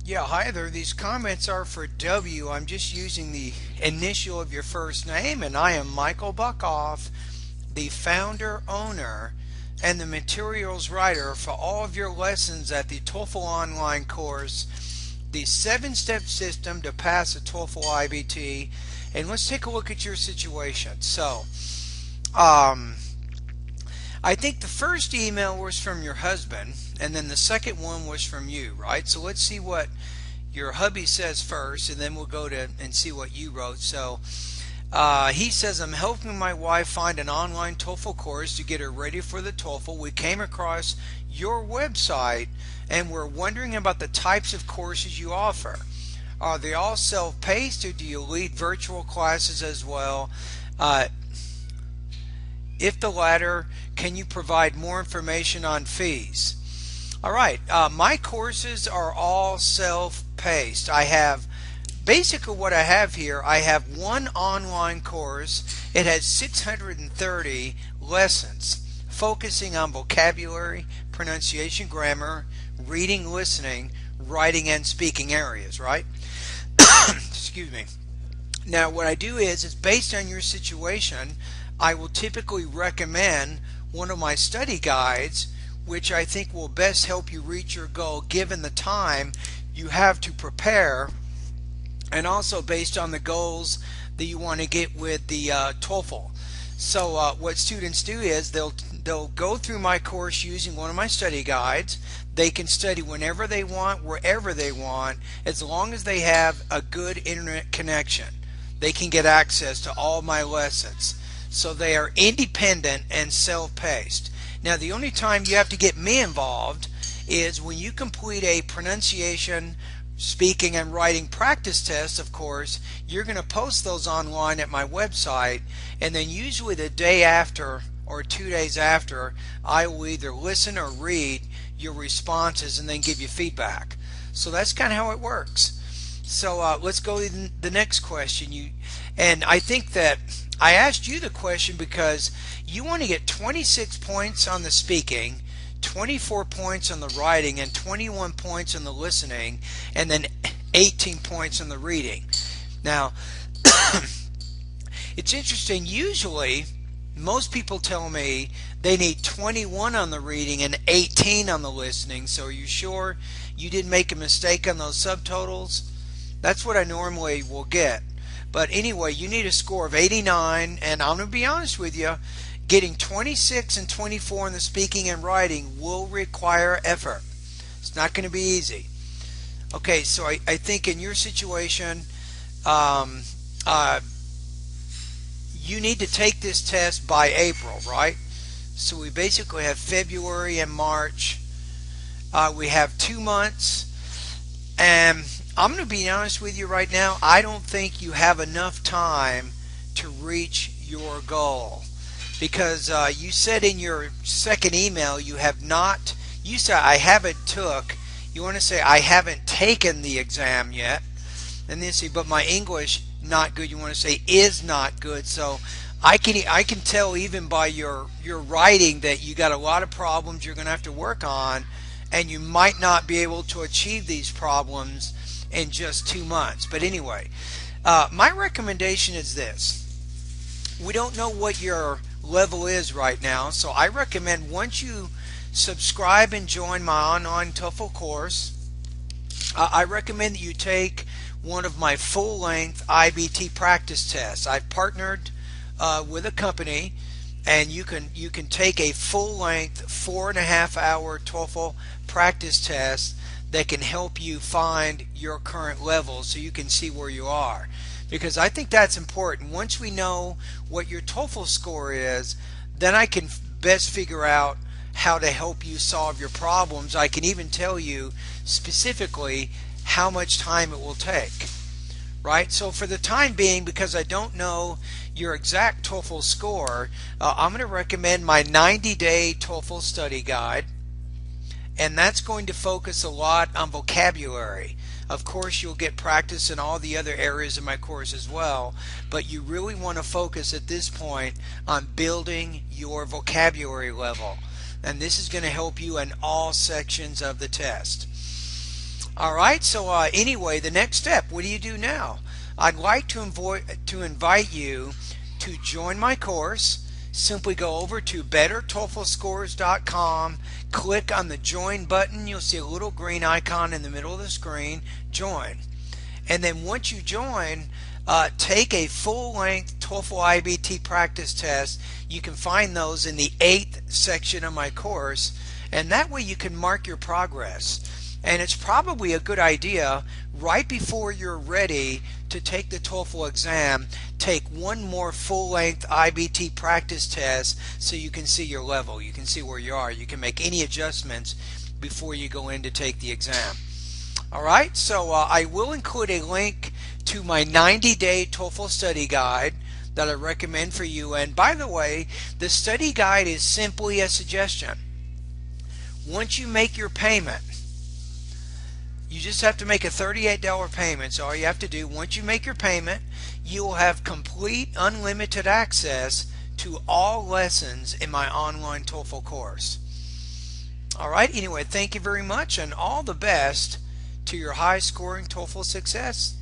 Yeah, hi there. These comments are for W. I'm just using the initial of your first name, and I am Michael Buckoff, the founder, owner, and the materials writer for all of your lessons at the TOEFL online course, the 7-step system to pass a TOEFL IBT. And let's take a look at your situation. Um, I think the first email was from your husband, and then the second one was from you, right? So let's see what your hubby says first, and then we'll go to and see what you wrote. He says, I'm helping my wife find an online TOEFL course to get her ready for the TOEFL. We came across your website and we're wondering about the types of courses you offer. Are they all self-paced, or do you lead virtual classes as well? Uh, if the latter, can you provide more information on fees? All right, my courses are all self-paced. I have basically what I have here. I have one online course. It has 630 lessons focusing on vocabulary, pronunciation, grammar, reading, listening, writing, and speaking areas, right? Excuse me. Now, what I do is based on your situation, I will typically recommend one of my study guides, which I think will best help you reach your goal given the time you have to prepare, and also based on the goals that you want to get with the TOEFL. What students do is they'll go through my course using one of my study guides. They can study whenever they want, wherever they want, as long as they have a good internet connection. They can get access to all my lessons. So they are independent and self-paced. Now, the only time you have to get me involved is when you complete a pronunciation, speaking, and writing practice test. Of course, you're going to post those online at my website, and then usually the day after or 2 days after, I will either listen or read your responses and then give you feedback. So that's kind of how it works. Let's go to the next question. And I think that I asked you the question because you want to get 26 points on the speaking, 24 points on the writing, and 21 points on the listening, and then 18 points on the reading. Now, it's interesting. Usually, most people tell me they need 21 on the reading and 18 on the listening. So are you sure you didn't make a mistake on those subtotals? That's what I normally will get. But anyway, you need a score of 89, and I'm going to be honest with you, getting 26 and 24 in the speaking and writing will require effort. It's not going to be easy. Okay, so I think in your situation, you need to take this test by April, right? So we basically have February and March. We have 2 months, and I'm going to be honest with you right now, I don't think you have enough time to reach your goal, because you said in your second email you have not, you said I haven't took, you want to say I haven't taken the exam yet, and then say but my English not good, you want to say is not good. So I can tell even by your writing that you got a lot of problems you're going to have to work on, and you might not be able to achieve these problems in just 2 months. But anyway, my recommendation is this. We don't know what your level is right now, so I recommend once you subscribe and join my online TOEFL course, I recommend that you take one of my full-length IBT practice tests. I've partnered with a company, and you can take a full-length 4.5-hour TOEFL practice test that can help you find your current level so you can see where you are. Because I think that's important. Once we know what your TOEFL score is, then I can best figure out how to help you solve your problems. I can even tell you specifically how much time it will take. Right? So for the time being, because I don't know your exact TOEFL score, I'm going to recommend my 90-day TOEFL study guide. And that's going to focus a lot on vocabulary. Of course, you'll get practice in all the other areas of my course as well, but you really want to focus at this point on building your vocabulary level. And this is going to help you in all sections of the test. Alright, so anyway, the next step, what do you do now? I'd like to invite you to join my course. Simply go over to bettertoeflscores.com, click on the join button. You'll see a little green icon in the middle of the screen, join. And then once you join, take a full-length TOEFL IBT practice test. You can find those in the 8th section of my course, and that way you can mark your progress. And it's probably a good idea right before you're ready to take the TOEFL exam, take one more full-length IBT practice test so you can see your level. You can see where you are. You can make any adjustments before you go in to take the exam. Alright, so I will include a link to my 90-day TOEFL study guide that I recommend for you. And by the way, the study guide is simply a suggestion. Once you make your payment, you just have to make a $38 payment. So all you have to do, once you make your payment, you will have complete unlimited access to all lessons in my online TOEFL course. Alright, anyway, thank you very much and all the best to your high scoring TOEFL success.